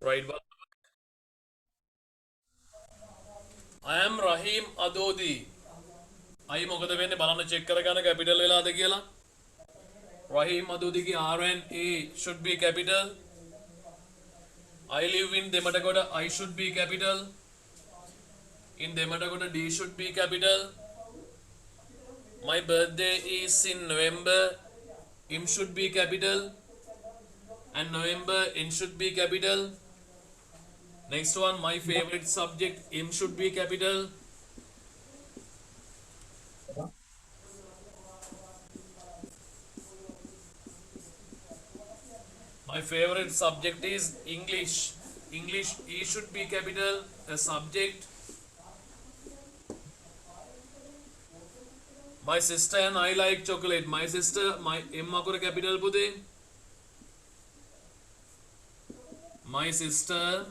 Right. I am Rahim Adodi. I මොකද වෙන්නේ බලන්න check කරගන්න capital වෙලාද කියලා. Rahim Adodi ki RNA should be capital. I live in Dematagoda. I should be capital. In Dematagoda D should be capital. My birthday is in November. M should be capital. And November N should be capital. Next one, my favorite subject M should be capital. My favorite subject is English. English E should be capital. A subject. My sister and I like chocolate. My sister, my M akura capital පුතේ. My sister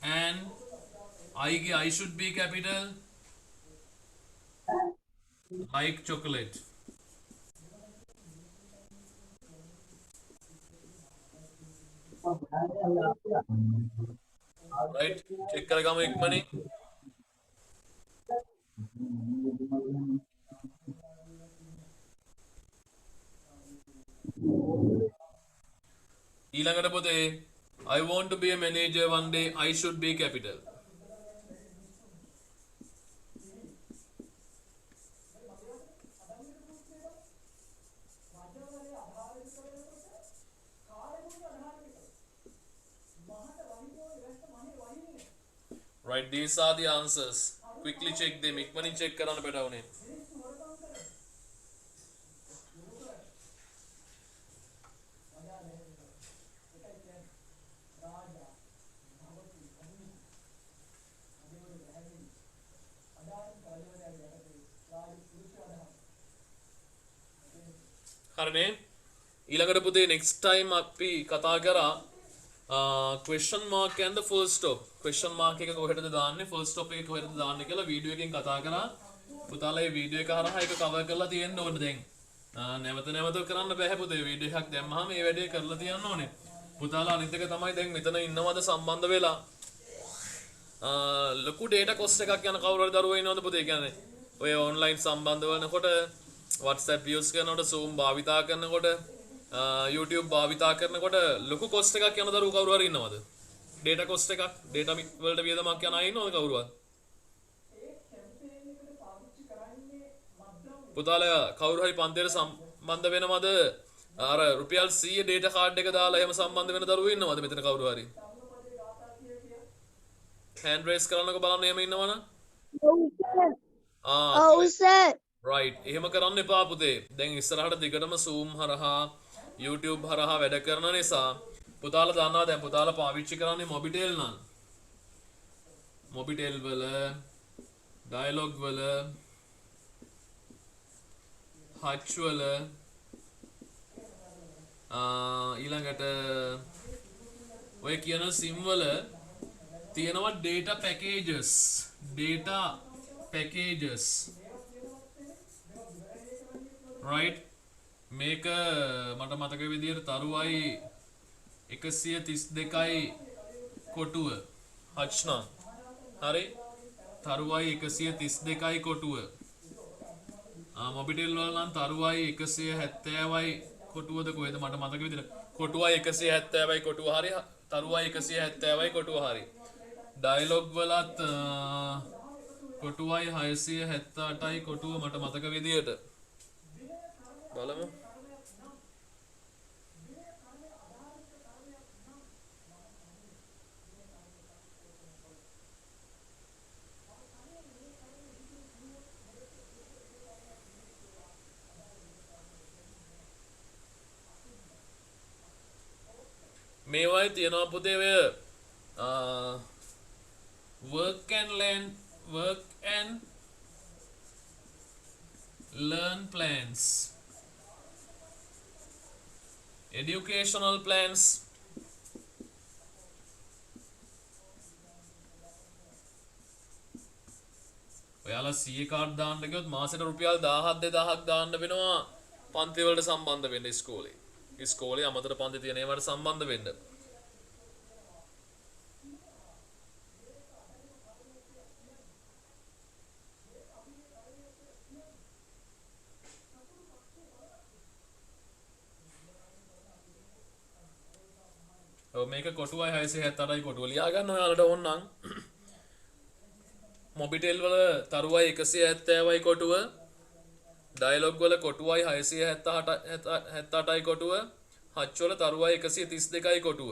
and I should be capital. Like chocolate. Right? Check කරගමු ඉක්මනින්. ඊළඟට පුතේ I want to be a manager one day. I should be capital. Right, these are the answers. Quickly check them. ඉක්මනින් check කරන්න පැටවුනේ. හරිනේ ඊළඟට පුතේ next time අපි කතා කරා question mark and the full stop question mark එක කොහෙටද දාන්නේ full stop එක කොහෙටද දාන්නේ කියලා වීඩියෝ එකෙන් කතා කරා පුතාලා මේ වීඩියෝ එක හරහා ඒක cover කරලා තියෙන්න ඕනේ දැන් නැවත නැවත කරන්න බෑ පුතේ වීඩියෝ එකක් දැම්මහම මේ වැඩේ කරලා තියන්න ඕනේ පුතාලා අනිත් එක තමයි දැන් මෙතන ඉන්නවද සම්බන්ධ වෙලා ලොකු data cost එකක් යන කවුරු හරි දරුවෝ ඉන්නවද පුතේ කියන්නේ ඔය online සම්බන්ධ වෙනකොට WhatsApp use කරනකොට Zoom භාවිතා කරනකොට YouTube භාවිතා කරනකොට ලොකු cost එකක් යන දරුවෝ කවුරු හරි ඉන්නවද? data cost එකක් data වලට වියදමක් යන අය ඉන්නවද කවුරුවත්? පුතාලා කවුරු හරි පන්තියට සම්බන්ධ වෙනවද? අර රුපියල් 100 data card එක දාලා එහෙම සම්බන්ධ වෙන දරුවෝ ඉන්නවද මෙතන කවුරු හරි? hand raise කරන්නකෝ බලන්න එහෙම ඉන්නවනම්? ඔව් සර්. Right. එහෙම කරන්න එපා පුතේ. දැන් ඉස්සරහට දිගටම Zoom හරහා YouTube හරහා වැඩ කරන නිසා පුතාලා දන්නවා දැන් පුතාලා පාවිච්චි කරන්නේ Mobitel නම්. Mobitel වල dialog වල Hutch වල ඊළඟට ඔය කියන SIM වල තියෙනවා data packages. Right මේක මට මතක විදියට තරුවයි 132යි කොටුව හච්නම් හරි තරුවයි 132යි කොටුව මොබිටෙල් වල නම් තරුවයි 170යි කොටුවද කොහෙද මට මතක විදියට කොටුවයි 170යි කොටුව හරි තරුවයි 170යි කොටුව හරි ඩයලොග් වලත් කොටුවයි 678යි කොටුව මට මතක විදියට බලමු මේවයි තියෙනවා පුතේ ඔය work and learn plans educational plans ඔයාලා CA කාඩ් දාන්න ගියොත් මාසෙට රුපියල් 1000ක් 2000ක් දාන්න වෙනවා පන්ති වලට සම්බන්ධ වෙන්න ඉස්කෝලේ. ඉස්කෝලේ අමතර පන්ති තියෙන ඒවාට සම්බන්ධ වෙන්න. මේක කොටුවයි 678යි කොටුව ලියා ගන්න ඔයාලට ඕන නම් මොබිටෙල් වල තරුවයි 170යි කොටුව ඩයලොග් වල කොටුවයි 678යි කොටුව හච් වල තරුවයි 132යි කොටුව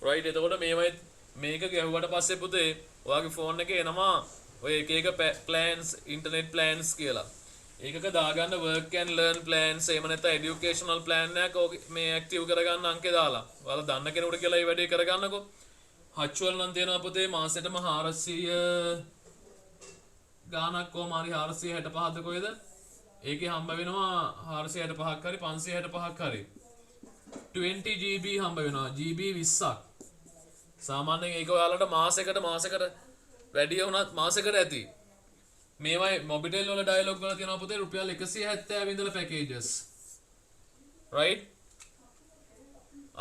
රයිට් එතකොට මේක ගැහුවට පස්සේ පුතේ ඔයාගේ ෆෝන් එකේ එනවා ඔය එක එක ප්ලෑන්ස් ඉන්ටර්නෙට් ප්ලෑන්ස් කියලා. ඒකක දාගන්න work and learn plans එහෙම නැත්නම් educational plan එකක් මේ ඇක්ටිව් කරගන්න අංකේ දාලා. ඔයාලා දන්න කෙනෙකුට කියලා මේ වැඩේ කරගන්නකෝ. හච් වල නම් තියෙනවා පුතේ මාසෙටම 400 ගාණක් කොහමාරි 465ද කොහෙද? ඒකේ හම්බ වෙනවා 465ක් හරි 565ක් හරි 20 GB හම්බ වෙනවා GB 20ක්. සාමාන්‍යයෙන් ඒක ඔයාලට මාසෙකට වැඩි වුණත් මාසෙකට ඇති. මේවයි මොබිටෙල් වල ඩයලොග් වල තියෙනවා පුතේ රුපියල් 170 ඉඳලා පැකේජස්. රයිට්?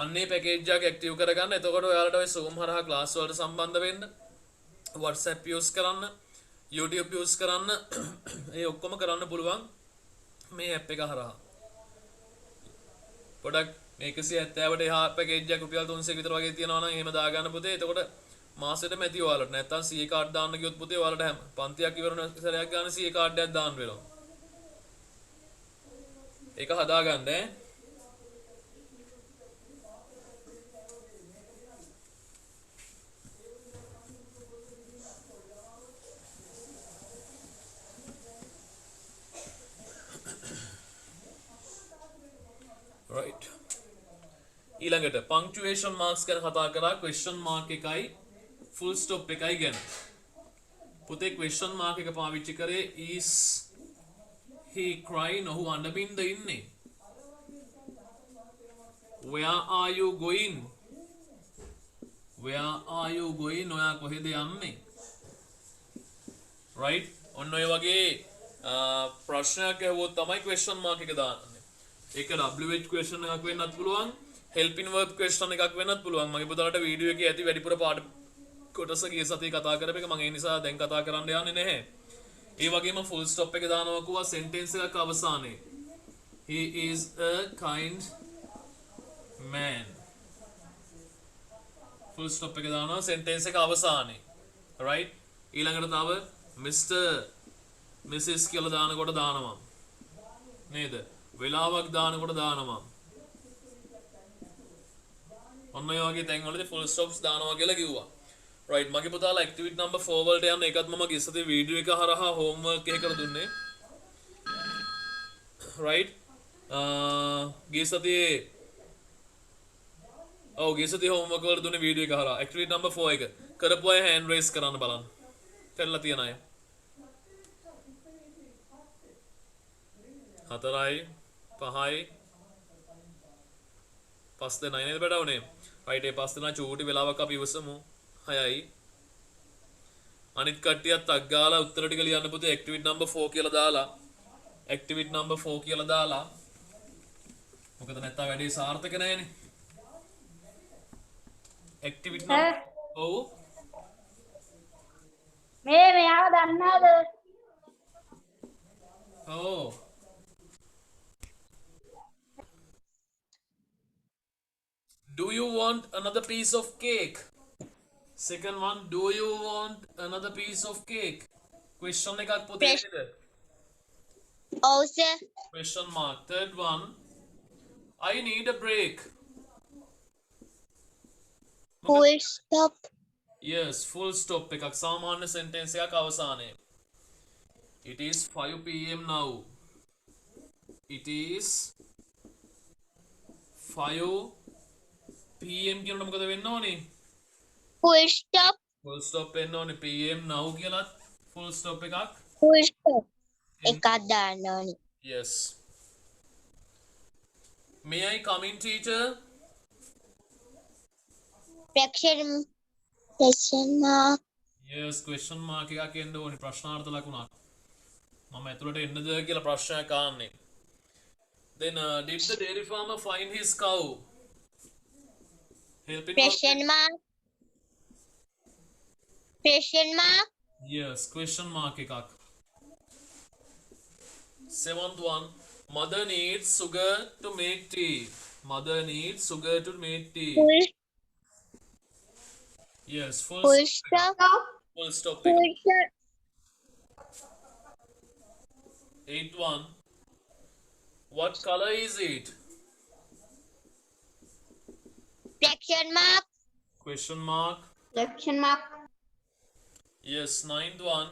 අන්නේ පැකේජ් එක ඇක්ටිව් කරගන්න. එතකොට ඔයාලට ඔය Zoom හරහා ක්ලාස් වලට සම්බන්ධ වෙන්න, WhatsApp use කරන්න, YouTube use කරන්න, ඒ ඔක්කොම කරන්න පුළුවන් මේ ඇප් එක හරහා. පොඩක් මේ 170ට එහා පැකේජ් එක රුපියල් 300 විතර වගේ තියෙනවා නම් එහෙම දාගන්න පුතේ. එතකොට මාසෙටම ඇති ඔයාලට. නැත්තම් CA කාඩ් දාන්න ගියොත් පුතේ ඔයාලට හැම පන්තියක් ඉවරන සැරයක් ගන්න CA කාඩ් එකක් දාන්න වෙනවා. ඒක හදාගන්න ඈ. right ඊළඟට punctuation marks ගැන කතා කරා question mark එකයි full stop එකයි ගැන පුතේ question mark එක පාවිච්චි කරේ is he crying ඔහු අඬමින්ද ඉන්නේ where are you going ඔයා කොහෙද යන්නේ right ඔන්න ඔය වගේ ප්‍රශ්නයක් ඇහුවොත් තමයි question mark එක දාන්නේ ඒක WH question එකක් වෙන්නත් පුළුවන් helping verb question එකක් වෙන්නත් පුළුවන් මගේ පුතාලට වීඩියෝ එකේ ඇති වැඩිපුර පාඩ කොටස ගිය සතියේ කතා කරපු එක මම ඒ නිසා දැන් කතා කරන්න යන්නේ නැහැ. ඒ වගේම full stop එක දානවා කිව්වා sentence එකක අවසානයේ he is a kind man. full stop එක දානවා sentence එක අවසානයේ. right ඊළඟට තව Mr Mrs කියලා දානකොට දානවා. නේද? වෙලාවක් දානකොට දානවා. ඔන්න ඔය වගේ තැන් වලදී full stops දානවා කියලා කිව්වා. right මගේ පුතාලා activity number 4 වලට යන්න ඒකත් මම ගිස්සතේ වීඩියෝ එක හරහා homework එක කරලා දුන්නේ. right ගිස්සතේ homework වලට දුන්නේ වීඩියෝ එක හරහා activity number 4 එක කරපු අය hand raise කරන්න බලන්න. කරලා තියන අය. 4යි 5යි 5 දෙනයි නේද බඩ උනේ. right ඒ 5 දෙනා චූටි වෙලාවක් අපි ඉවසමු. 6යි අනිත් කට්ටියත් අක් ගාලා උත්තර ටික ලියන්න පුතේ activity number 4 කියලා දාලා මොකද නැත්තම් වැඩේ සාර්ථක නැහැනේ activity number ඔව් මෙයාව දන්නවද ඔව් do you want another piece of cake second one do you want another piece of cake question එකක් පුතේ නේද ඔව් sir question mark third one I need a break full stop yes full stop එකක් සාමාන්‍ය sentence එකක් අවසානයේ it is 5 pm now it is 5 pm කියනකොට මොකද වෙන්න ඕනේ full stop වෙන්න ඕනේ pm now කියලා full stop එකක් full stop එකක් දාන්න ඕනේ yes May I come in, teacher? question mark. Yes, question mark එකක් එන්න ඕනේ ප්‍රශ්නාර්ථ ලකුණක්. මම ඇතුළට එන්නද කියලා ප්‍රශ්නයක් අහන්නේ. Then did the dairy farmer find his cow? Help it was Question mark. Question mark. yes, question mark එකක්. Seventh one. Mother needs sugar to make tea. Mother needs sugar to make tea. Yes, full Full stop. stop. Full stop. Full stop. Eighth one. What color is it? Question mark. Question mark. Question mark. Yes, ninth one.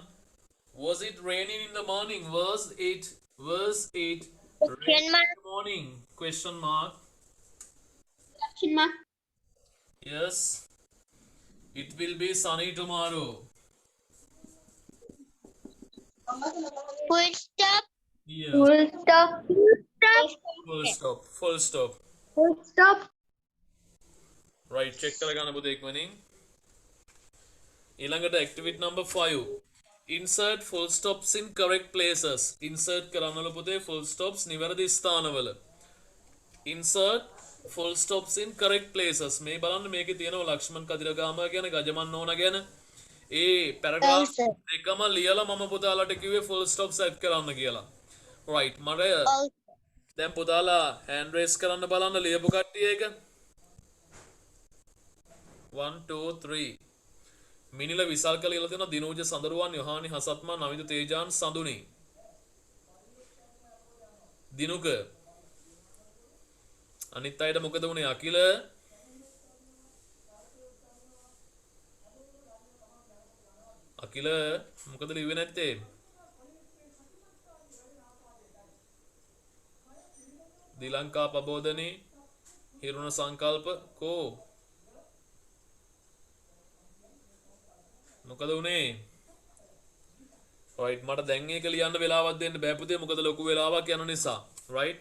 Was it raining in the morning? Was it raining Question in mark. the morning? Question mark. Question mark. Yes. It will be sunny tomorrow. Full stop. Yes. Full stop. Full stop. Full stop. Full stop. Full stop. Right. Check කරගන්න පුතේ ඉක්මනින්. ඊළඟට activity number 5. Insert full stops in correct places. Insert කරන්නවල පුතේ full stops නිවැරදි ස්ථානවල. Insert full stops in correct places. මේ බලන්න මේකේ තියෙනවා ලක්ෂ්මන් කදිරගාම ගැන ගජමන් ඕන ගැන. ඒ paragraph Also. එකම ලියලා මම පුතාලට කිව්වේ full stops add කරන්න කියලා. Right. මට දැන් පුතාලා hand raise කරන්න බලන්න ලියපු කට්ටිය එක. 1 2 3 මිනිල විසල් කළ ඉල තියෙනවා දිනෝජ සඳරුවන් යොහානි හසත්මා නවිදු තේජාන් සඳුනි දිනුක අනිත් අයට මොකද වුනේ අකිල මොකද ලිව්වේ නැත්තේ දිලංකා ප්‍රබෝධනී හිරුණ සංකල්ප කෝ මොකද උනේ right මට දැන් ඒක ලියන්න වෙලාවක් දෙන්න බෑ පුතේ මොකද ලොකු වෙලාවක් යන නිසා right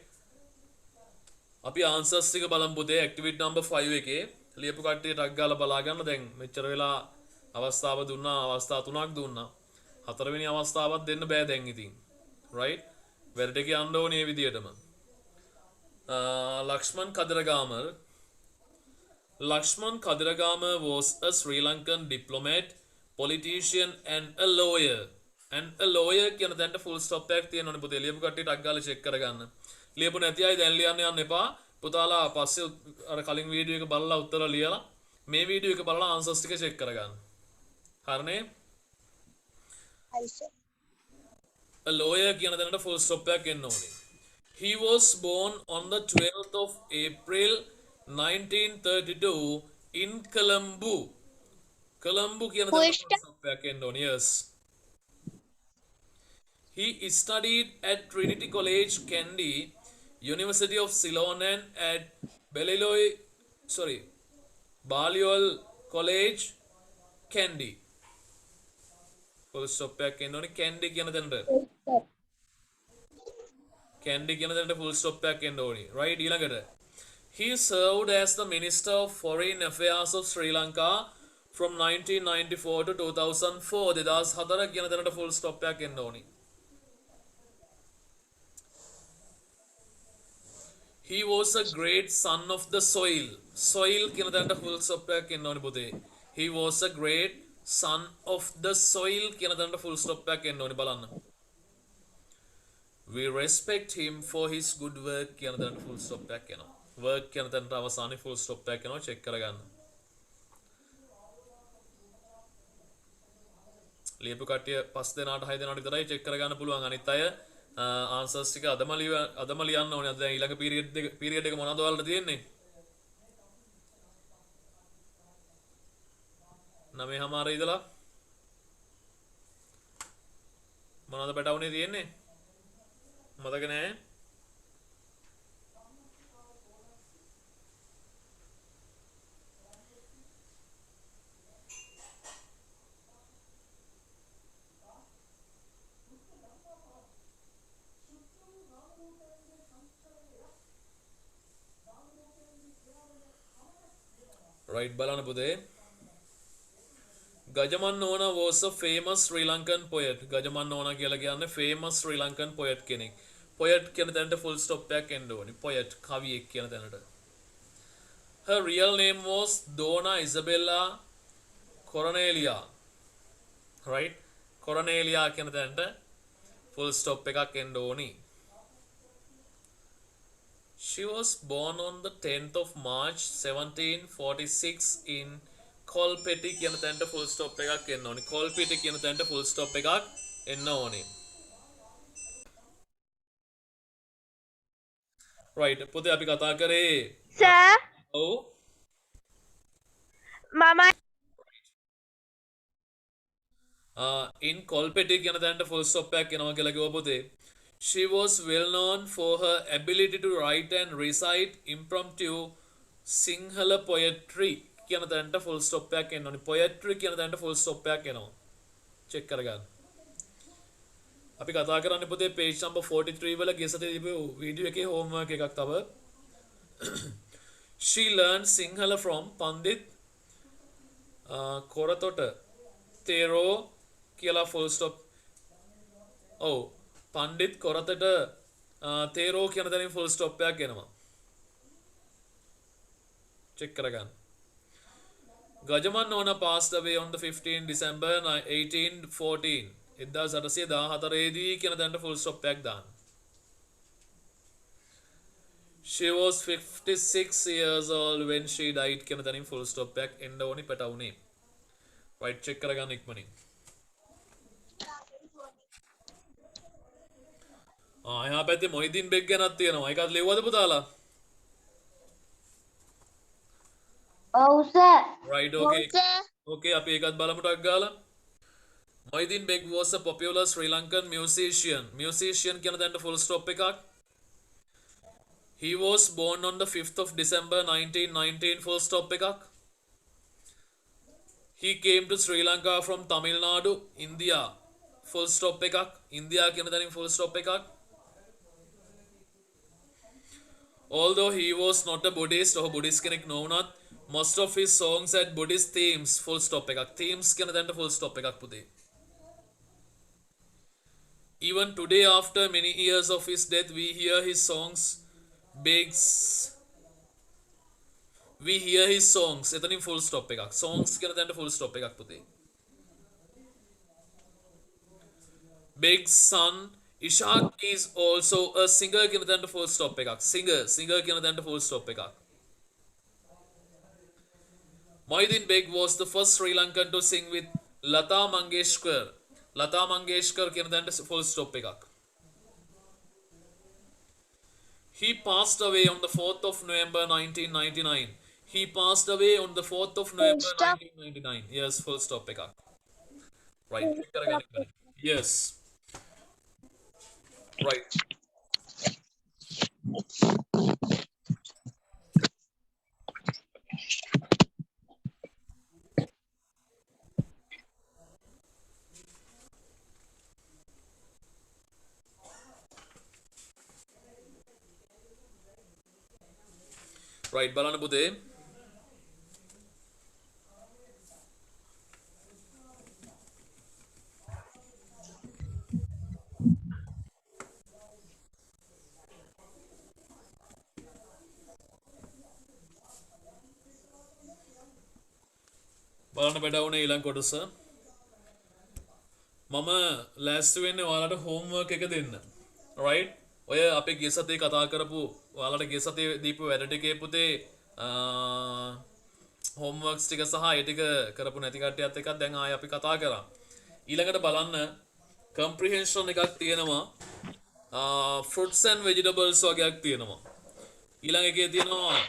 අපි answers ටික බලමු පුතේ activity number 5 එකේ ලියපු කට්ටිය ටක් ගාලා බලා ගන්න දැන් මෙච්චර වෙලා අවස්ථාව දුන්නා අවස්ථා තුනක් දුන්නා හතරවෙනි අවස්ථාවක් දෙන්න බෑ දැන් ඉතින් right වැඩට යන්න ඕනේ මේ විදියටම Lakshman Kadiragamer was a Sri Lankan diplomat politician and a lawyer කියන තැනට full stop එකක් තියෙනවනේ පුතේ ලියපු කට්ටිය ටක් ගාලා check කරගන්න ලියපු නැති අය දැන් ලියන්න යන්න එපා පුතාලා පස්සේ අර කලින් වීඩියෝ එක බලලා උත්තර ලියලා මේ වීඩියෝ එක බලලා answers ටික check කරගන්න හරිනේ a lawyer කියන තැනට full stop එකක් එන්න ඕනේ he was born on the 12th of April 1932 in Colombo කියන තැනට full stop එකක් එන්න ඕනේ yes he studied at Trinity College Kandy University of Ceylon and at Balliol College Kandy full stop එකක් එන්න ඕනේ Kandy කියන තැනට Kandy කියන තැනට full stop එකක් එන්න ඕනේ right ඊළඟට he served as the Minister of Foreign Affairs of Sri Lanka from 1994 to 2004 2004 කියන තැනට full stop එකක් එන්න ඕනේ he was a great son of the soil කියන තැනට full stop එකක් එන්න ඕනේ පුතේ he was a great son of the soil කියන තැනට full stop එකක් එන්න ඕනේ බලන්න we respect him for his good work කියන තැනට full stop එකක් එනවා work කියන තැනට අවසානයේ full stop එකක් එනවා check කරගන්න ලියපු කට්ටිය 5 දෙනාට 6 දෙනාට විතරයි check කරගන්න පුළුවන් අනිත් අය answers ටික අදම ලියන්න ඕනේ අද දැන් ඊළඟ period එක මොනවද ඔයාලට තියෙන්නේ 9:00 ඉඳලා මොනවද පැටවුනේ තියෙන්නේ මතක නැහැ right බලන්න පුතේ. Gajaman was a famous Sri Lankan poet. Gajaman කියලා කියන්නේ famous Sri Lankan poet කෙනෙක්. Poet කියන තැනට full stop එකක් එන්න ඕනි. Poet කවියෙක් කියන තැනට. Her real name was Donna Isabella Coronelia. Right? Coronelia කියන තැනට full stop එකක් එන්න ඕනි. She was born on the 10th of March 1746 in Kolpeti කියන තැනට full stop එකක් එන්න ඕනි. Kolpeti කියන තැනට full stop එකක් එන්න ඕනි. Right. පුතේ අපි කතා කරේ Sir, ඔව් Mama. in Kolpeti කියන තැනට full stop එකක් එනවා කියලා කිව්වා පුතේ. She was well known for her ability to write and recite impromptu Sinhala poetry කියන තැනට full stop එකක් එන්න ඕනි. Poetry කියන තැනට full stop එකක් එනවා. check කරගන්න. අපි කතා කරන්නේ පුතේ page number 43 වල ගිය සතියේ දීපු වීඩියෝ එකේ homework එකක් තව. She learned Sinhala from Pandit Koratota Thero කියලා full stop. ඔව් Pandit Koratota Thero කියන තැනින් full stop එකක් එනවා. check කරගන්න. Gajaman Nona passed away on the 15th December 1814. 1814 දී කියන තැනට full stop එකක් දාන්න. She was 56 years old when she died කියන තැනින් full stop එකක් එන්න ඕනි පැටවුනේ. right check කරගන්න ඉක්මනින්. එහා පැත්තේ මොහිදින් බෙග් ගැනක් තියෙනවා. ඒකත් ලියුවද පුතාලා? Oh, sir. right okay. Okay අපි ඒකත් බලමු ටක් ගාලා. Mohideen Beg was a popular Sri Lankan musician. Musician කියන තැනට full stop එකක්. He was born on the 5th of December 1919 full stop එකක්. He came to Sri Lanka from Tamil Nadu, India. Full stop එකක්. India කියන තැනින් full stop එකක්. Although he was not a Buddhist or Buddhist කෙනෙක් නොවුනත් most of his songs had Buddhist themes. Full stop එකක්. Themes කියන තැනට full stop එකක් පුතේ. Even today, after many years of his death, we hear his songs. We hear his songs. එතනින් full stop එකක්. Songs කියන තැනට full stop එකක් පුතේ. Beg's son Ishaq is also a singer කියන තැනට full stop එකක්. Singer කියන තැනට full stop එකක්. Mohideen Beg was the first Sri Lankan to sing with Lata Mangeshkar. Lata Mangeshkar කියන තැනට full stop එකක්. He passed away on the 4th of November 1999. He passed away on the 4th of November 1999. Yes, full stop එකක්. Right. Yes. Right. right බලන්න පුතේ. බලන්න බඩවුනේ ඊළඟ කොටස. මම ලෑස්ති වෙන්නේ ඔයාලට homework එක දෙන්න. right? ඔය අපි ගිය සතියේ කතා කරපු ඔයාලට ගිය සතියේ දීපු වැඩ ටිකේ පුතේ homeworks ටික සහ ඒ ටික කරපු නැති කට්ටියත් එක්ක දැන් ආයෙ අපි කතා කරා. ඊළඟට බලන්න comprehension එකක් තියෙනවා. fruits and vegetables වගේක් තියෙනවා. ඊළඟ එකේ තියෙනවා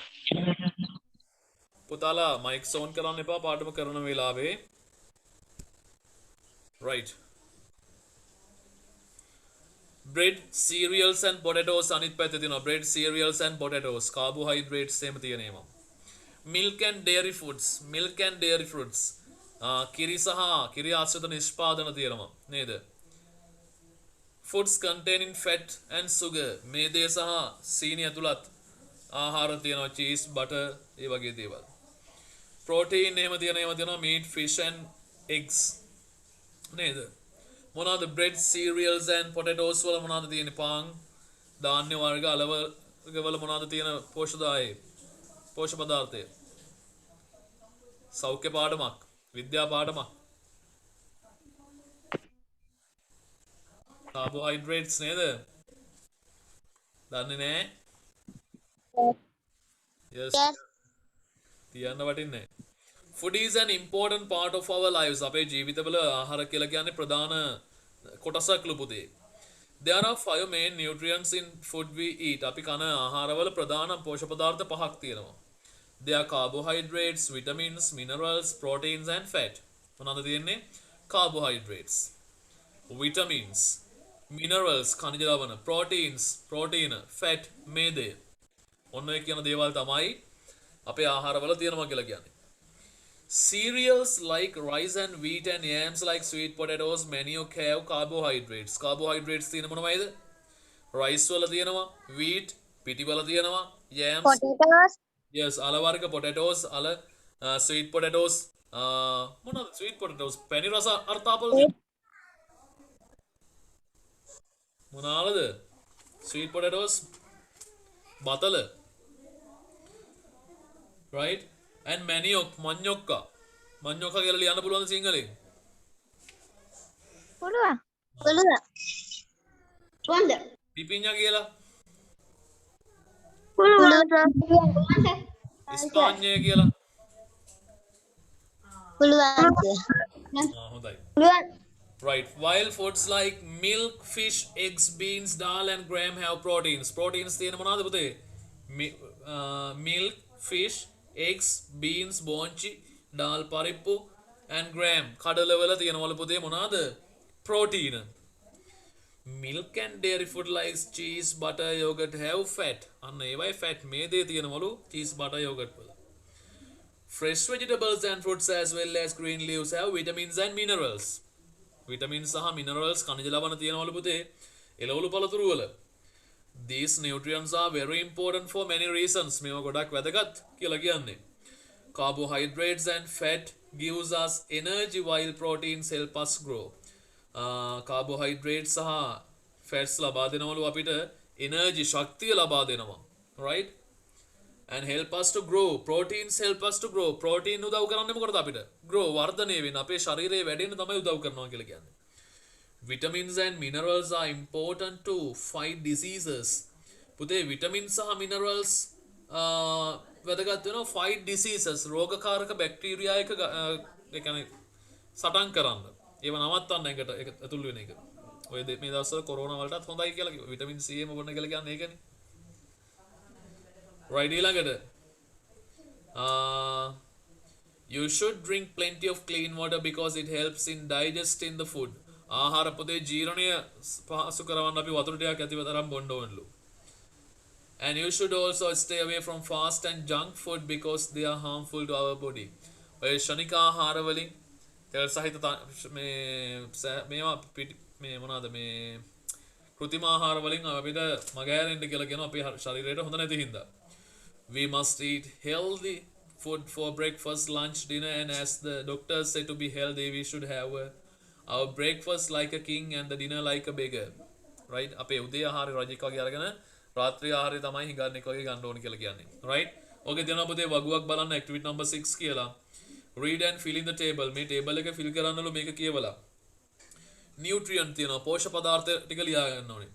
පුතාලා mic on කරන්න එපා පාඩම කරන වෙලාවේ. right. bread, cereals and potatoes අනිත් පැත්තේ තියෙනවා. bread, cereals and potatoes carbohydrates එහෙම තියෙනවා. milk and dairy foods. කිරි සහ කිරි ආශ්‍රිත නිෂ්පාදන තියෙනවා නේද? foods containing fat and sugar. මේදේ සහ සීනි ඇතුළත් ආහාර තියෙනවා. cheese, butter ඒ වගේ දේවල්. protein එහෙම තියෙනවා meat, fish and eggs නේද? මොනවාද bread, cereals and potatoes වල මොනවාද තියෙන්නේ? පාන්, ධාන්‍ය වර්ග, අලව වල මොනවාද තියෙන පෝෂ්‍යදායී පෝෂ්‍ය පදාර්ථය? සෞඛ්‍ය පාඩමක්, විද්‍යා පාඩමක්. carbohydrates නේද? දන්නේ නැහැ. Yes. Yes. තියන්න වටින්නේ. Food is an important part of our lives. අපේ ජීවිතවල ආහාර කියලා කියන්නේ ප්‍රධාන කොටසක්ලු පුතේ. There are 5 main nutrients in food we eat. අපි කන ආහාරවල ප්‍රධාන පෝෂක පදාර්ථ පහක් තියෙනවා. They are carbohydrates, vitamins, minerals, proteins and fat. මොනවද තියෙන්නේ? Carbohydrates, vitamins, minerals khනිජ ලවණ, proteins, protein, fat, මේදය. ඔන්න ඔය කියන දේවල් තමයි අපේ ආහාරවල තියෙනවා කියලා කියන්නේ. Cereals like rice and wheat and yams like sweet potatoes, manioc have carbohydrates. Carbohydrates තියෙන මොනවයිද? rice වල තියෙනවා, wheat පිටි වල තියෙනවා, yams, Potatoes. yes, අල වර්ග potatoes, අල sweet potatoes, මොනවද sweet potatoes? පැණි රස අර්ථාපල තියෙනවා. මොනවාද? sweet potatoes, බතල, right? and manioc, මඤ්ඤොක්කා. මඤ්ඤොක්කා කියලා ලියන්න පුළුවන් සිංහලෙන්? පුළුවන්. පුළුවන්. පුළුවන්ද? පිපිඤ්ඤා කියලා? පුළුවන්. ස්පාඤ්ඤය කියලා? පුළුවන්. හොඳයි. පුළුවන්. Right. While foods like milk, fish, eggs, beans, dal and gram have proteins. Proteins තියෙන මොනවද පුතේ? Milk, fish, eggs, beans, බෝංචි, dal පරිප්පු and gram කඩලවල තියෙනවලු පුතේ මොනවද? Protein. Milk and dairy food like cheese, butter, yogurt have fat. අන්න ඒවයි fat මේදේ තියෙනවලු cheese, butter, yogurt වල. Fresh vegetables and fruits as well as green leaves have vitamins and minerals. Vitamins සහ minerals khනිජ ලවණ තියෙනවලු පුතේ එළවලු පළතුරු වල. These nutrients are very important for many reasons. මේවා ගොඩක් වැදගත් කියලා කියන්නේ. Carbohydrates and fat gives us energy while proteins help us grow. Carbohydrates සහ fats ලබා දෙනවලු අපිට energy ශක්තිය ලබා දෙනවා. Right? And help us to grow. Proteins help us to grow. Protein උදව් කරන්නේ මොකටද අපිට? Grow වර්ධනය වෙන්න අපේ ශරීරයේ වැඩෙන්න තමයි උදව් කරනවා කියලා කියන්නේ. Vitamins and minerals are important to fight diseases. පුතේ vitamins සහ minerals වැදගත් වෙනවා fight diseases. රෝගකාරක බැක්ටීරියා එක ඒ කියන්නේ සටන් කරන්න. ඒව නවත්තන්න එකට ඇතුල් වෙන එක. ඔය මේ දවස්වල කොරෝනා වලටත් හොඳයි කියලා විටමින් C එම බොන්න කියලා කියන්නේ ඒකනේ. Right ඊළඟට you should drink plenty of clean water because it helps in digesting the food. ආහාර පොතේ ජීර්ණය පහසු කරවන්න අපි වතුර ටිකක් ඇතිව තරම් බොන්න ඕනලු. And you should also stay away from fast and junk food because they are harmful to our body. ඔය ශනික ආහාර වලින් තෙල් සහිත මේවා මේ මොනවාද මේ කෘත්‍රිම ආහාර වලින් අපිට මගහැරෙන්න කියලා කියනවා අපේ ශරීරයට හොඳ නැති හින්දා. We must eat healthy food for breakfast, lunch, dinner, and as the doctors say to be healthy, we should have our breakfast like a king and the dinner like a beggar. Right? අපේ උදේ ආහාරය රජෙක් වගේ අරගෙන රාත්‍රී ආහාරය තමයි හිඟන්නෙක් වගේ ගන්න ඕන කියලා කියන්නේ. Right? ඕකේ තියෙනවා පුතේ වගුවක් බලන්න activity number 6 කියලා. Read and fill in the table. මේ table එක fill කරන්නලු මේක කියවලා. Nutrient තියෙනවා පෝෂක පදාර්ථ ටික ලියා ගන්න ඕනේ.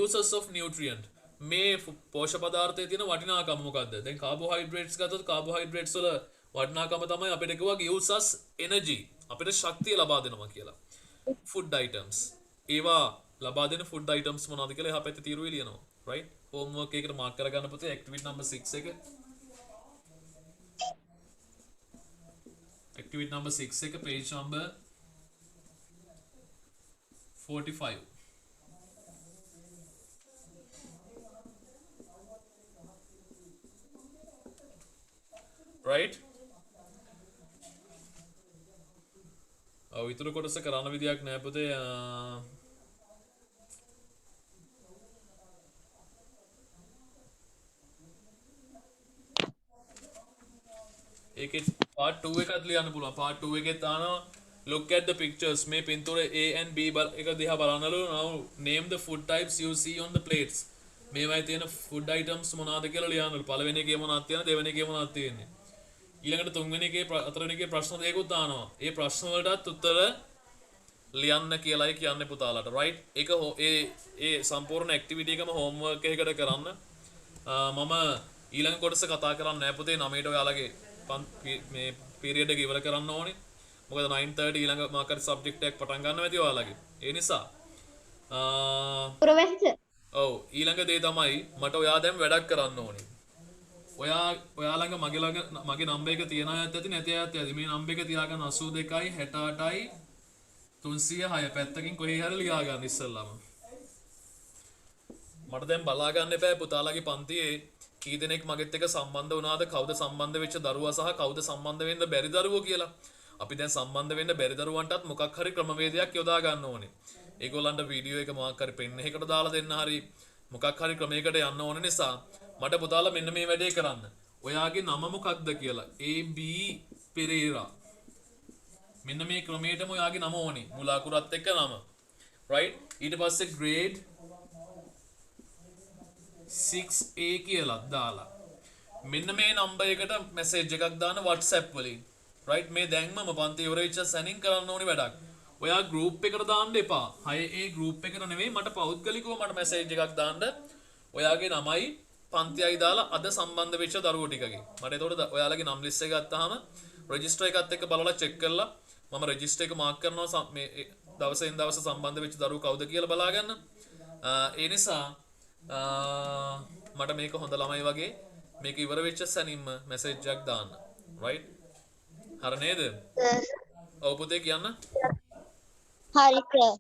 Uses of nutrient. මේ පෝෂක පදාර්ථයේ තියෙන වටිනාකම මොකද්ද? දැන් carbohydrates ගත්තොත් carbohydrates වල වටිනාකම තමයි අපිට කිව්වා gives us energy. අපිට ශක්තිය ලබා දෙනවා කියලා. Food items. ඒවා ලබා දෙන food items මොනවද කියලා එහා පැත්තේ තීරුවේ ලියනවා. Right? Homework එකකට mark කරගන්න පුතේ activity number 6 එක. Activity number 6 එක page number 45. Right? ඉතුරු කොටස කරන්න විදියක් නෑ පුතේ. ඒකේ part 2 එකත් ලියන්න පුළුවන්. part 2 එකේ තානවා look at the pictures. මේ පින්තූර A and B එක දිහා බලනලු. now name the food types you see on the plates. මේවයි තියෙන food items මොනවාද කියලා ලියන්නලු. පළවෙනි එකේ මොනවද තියෙනවද දෙවෙනි එකේ මොනවද තියෙන්නේ. ඊළඟට තුන්වෙනි එකේ හතරවෙනි එකේ ප්‍රශ්න දෙකකුත් දානවා. ඒ ප්‍රශ්න වලටත් උත්තර ලියන්න කියලායි කියන්නේ පුතාලට. right? ඒක ඒ සම්පූර්ණ activity එකම homework එකකට කරන්න. මම ඊළඟ කොටස කතා කරන්නේ නැහැ පුතේ 9ට ඔයාලගේ මේ පීරියඩ් එක ඉවර කරන්න ඕනේ. මොකද 9:30 ඊළඟ මාකර් සබ්ජෙක්ට් එකක් පටන් ගන්නවා ඇති ඔයාලගේ. ඒ නිසා ප්‍රොෆෙසර් ඔව් ඊළඟ දේ තමයි මට ඔයා දැන් වැඩක් කරන්න ඕනේ. ඔයා ළඟ මගේ නම්බර් එක තියන අයත් ඇති නැති අයත් ඇති. මේ නම්බර් එක තියාගන්න 82යි 68යි 306 පැත්තකින් කොහේ හරි ලියා ගන්න ඉස්සෙල්ලාම. මට දැන් බලා ගන්න එපා පුතාලගේ පන්තියේ කී දෙනෙක් මගෙත් එක්ක සම්බන්ධ වුණාද, කවුද සම්බන්ධ වෙච්ච දරුවා සහ කවුද සම්බන්ධ වෙන්න බැරි දරුවෝ කියලා. අපි දැන් සම්බන්ධ වෙන්න බැරි දරුවන්ටත් මොකක් හරි ක්‍රමවේදයක් යොදා ගන්න ඕනේ. ඒගොල්ලන්ට වීඩියෝ එක මොකක් හරි පෙන්න එකකට දාලා දෙන්න හරි මොකක් හරි ක්‍රමයකට යන්න ඕන නිසා මට පුතාලා මෙන්න මේ වැඩේ කරන්න. ඔයාගේ නම මොකක්ද කියලා AB පෙරේරා. මෙන්න මේ ක්‍රමයටම ඔයාගේ නම ඕනේ. මුල අකුරත් එක්ක නම. right? ඊට පස්සේ grade 6A කියලා දාලා මෙන්න මේ නම්බර් එකට මැසේජ් එකක් දාන්න WhatsApp වලින්. right? මේ දැන්ම පන්ති ඉවර වෙච්ච සැනින් කරන්න ඕනේ වැඩක්. ඔයා group එකට දාන්න එපා. 6A group එකට නෙවෙයි මට පෞද්ගලිකව මට මැසේජ් එකක් දාන්න. ඔයාගේ නමයි පන්තියයි දාලා අද සම්බන්ධ වෙච්ච දරුවෝ ටිකගේ. මට එතකොට ඔයාලගේ නම් ලිස්ට් එක ගත්තාම රෙජිස්ටර් එකත් එක්ක බලලා චෙක් කරලා මම රෙජිස්ටර් එක මාක් කරනවා මේ දවසෙන් දවස සම්බන්ධ වෙච්ච දරුවෝ කවුද කියලා බලා ගන්න. ඒ නිසා මට මේක හොඳ ළමයි වගේ මේක ඉවර වෙච්ච සැනින්ම මැසේජ් එකක් දාන්න. right? හරි නේද? ඔව් පුතේ කියන්න. හරි සර්